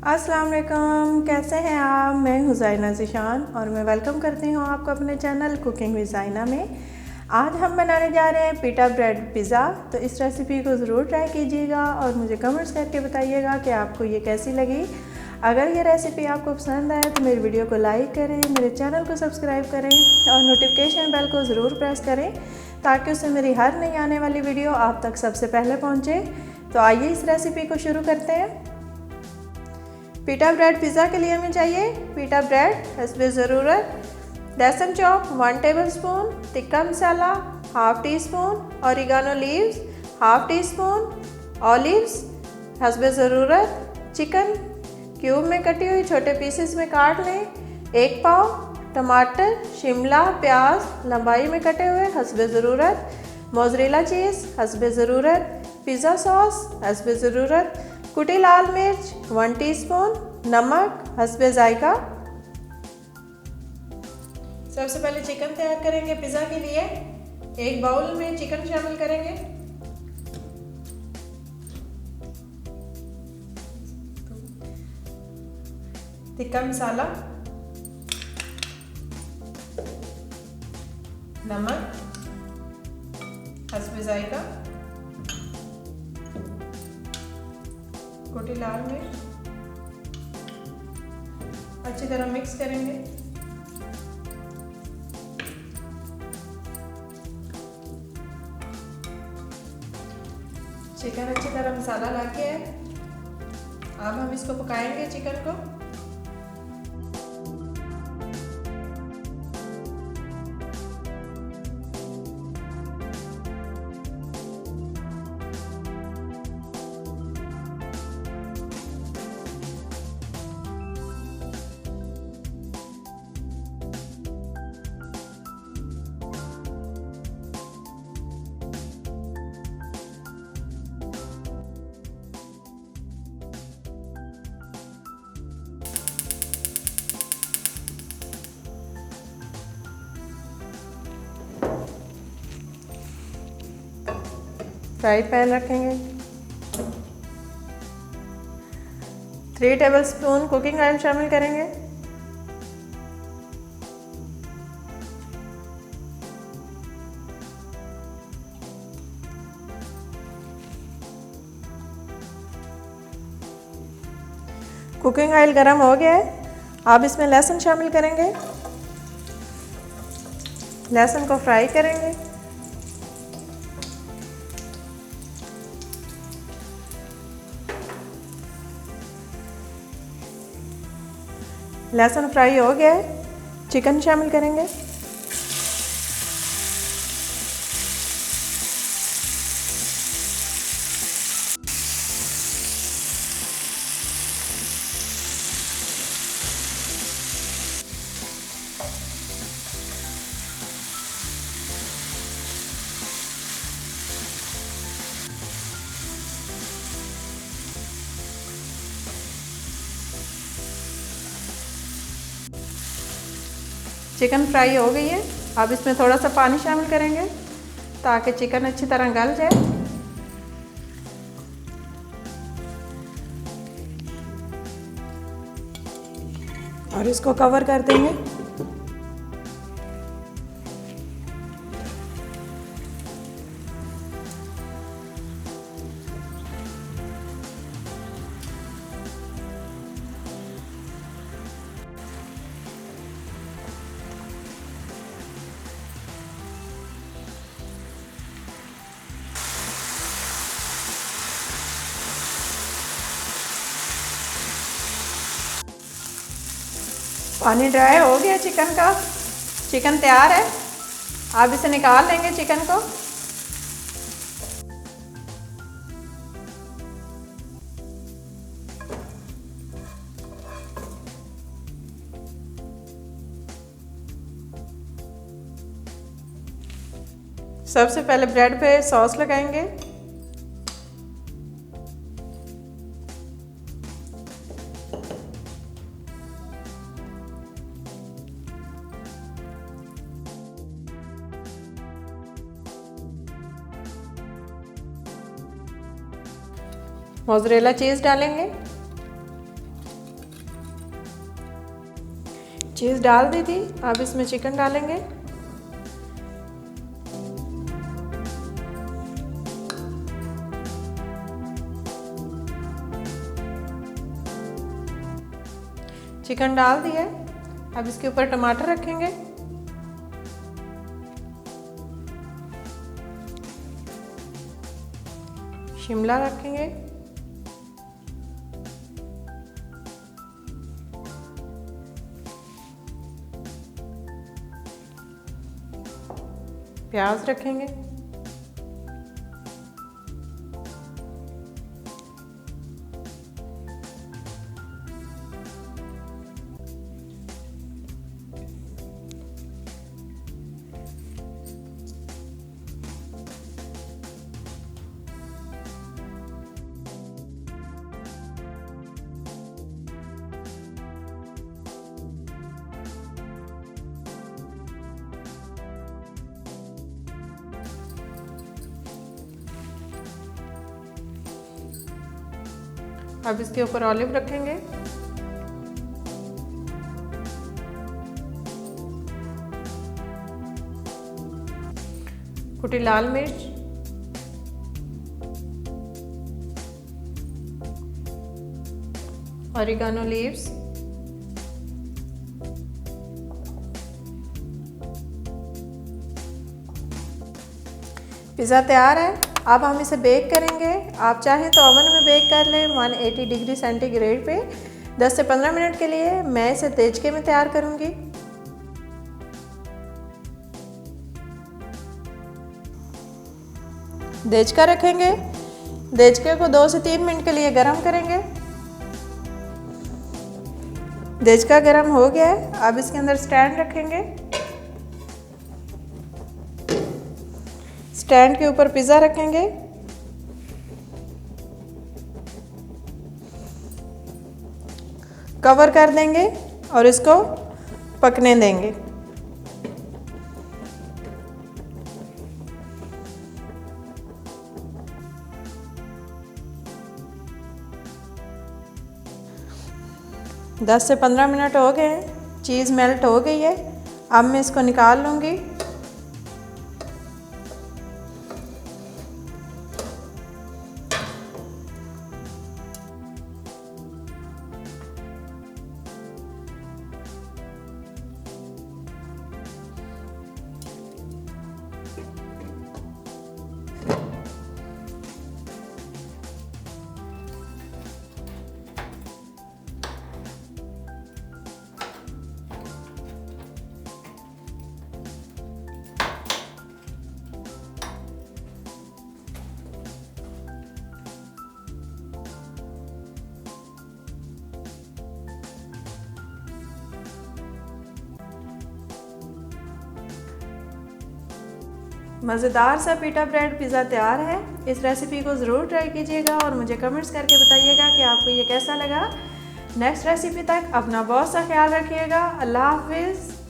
अस्सलाम वालेकुम, कैसे हैं आप। मैं हूँ ज़ाइना ज़ीशान और मैं वेलकम करती हूँ आपको अपने चैनल कुकिंग विद ज़ाइना में। आज हम बनाने जा रहे हैं पिटा ब्रेड पिज़्ज़ा। तो इस रेसिपी को ज़रूर ट्राई कीजिएगा और मुझे कमेंट्स करके बताइएगा कि आपको ये कैसी लगी। अगर ये रेसिपी आपको पसंद आए तो मेरी वीडियो को लाइक करें, मेरे चैनल को सब्सक्राइब करें और नोटिफिकेशन बेल को ज़रूर प्रेस करें ताकि उससे मेरी हर नई आने वाली वीडियो आप तक सबसे पहले पहुँचे। तो आइए इस रेसिपी को शुरू करते हैं। पिटा ब्रेड पिज़्ज़ा के लिए हमें चाहिए पिटा ब्रेड, हस्बे ज़रूरत लहसुन chop 1 tablespoon, tikka masala half teaspoon, oregano leaves half teaspoon, olives हस्बे ज़रूरत, चिकन क्यूब में कटी हुई छोटे पीसेस में काट लें, 1 पाव, टमाटर शिमला प्याज लंबाई में कटे हुए हस्बे ज़रूरत, मोज़रेला चीज़ हस्बे ज़रूरत, पिज़्ज़ा सॉस हस्बे ज़रूरत, कुटी लाल मिर्च 1 टीस्पून, नमक हस्बे जायका। सबसे पहले चिकन तैयार करेंगे पिज़्ज़ा के लिए। एक बाउल में चिकन शामिल करेंगे। तिक्का मसाला, नमक हस्बे जायका, कुटी लाल मिर्च, अच्छी तरह मिक्स करेंगे। चिकन अच्छी तरह मसाला लग गया है। अब हम इसको पकाएंगे चिकन को। फ्राई पैन रखेंगे। 3 टेबलस्पून कुकिंग ऑयल शामिल करेंगे। कुकिंग ऑयल गर्म हो गया है। अब इसमें लहसुन शामिल करेंगे। लहसुन को फ्राई करेंगे। लहसुन फ्राई हो गया है। चिकन शामिल करेंगे। चिकन फ्राई हो गई है। अब इसमें थोड़ा सा पानी शामिल करेंगे ताकि चिकन अच्छी तरह गल जाए। और इसको कवर कर देंगे। पानी ड्राई हो गया चिकन का। चिकन तैयार है। अब इसे निकाल लेंगे चिकन को। सबसे पहले ब्रेड पे सॉस लगाएंगे। मोज़रेला चीज़ डालेंगे। चीज़ डाल दी थी। अब इसमें चिकन डालेंगे। चिकन डाल दिया। अब इसके ऊपर टमाटर रखेंगे। शिमला रखेंगे। प्याज रखेंगे। अब इसके ऊपर ऑलिव रखेंगे। कुटी लाल मिर्च, ऑरिगानो लीव्स, पिज़्ज़ा तैयार है। अब हम इसे बेक करेंगे। आप चाहें तो ओवन में बेक कर लें 180 डिग्री सेंटीग्रेड पे 10 से 15 मिनट के लिए। मैं इसे देचके में तैयार करूंगी। देचका रखेंगे। देचके को 2 से 3 मिनट के लिए गरम करेंगे। देचका गरम हो गया है। अब इसके अंदर स्टैंड रखेंगे। स्टैंड के ऊपर पिज़्ज़ा रखेंगे। कवर कर देंगे और इसको पकने देंगे। दस से 15 मिनट हो गए हैं। चीज़ मेल्ट हो गई है। अब मैं इसको निकाल लूँगी। मज़ेदार सा पीटा ब्रेड पिज़्ज़ा तैयार है। इस रेसिपी को ज़रूर ट्राई कीजिएगा और मुझे कमेंट्स करके बताइएगा कि आपको ये कैसा लगा। नेक्स्ट रेसिपी तक अपना बहुत सा ख्याल रखिएगा। अल्लाह हाफिज़।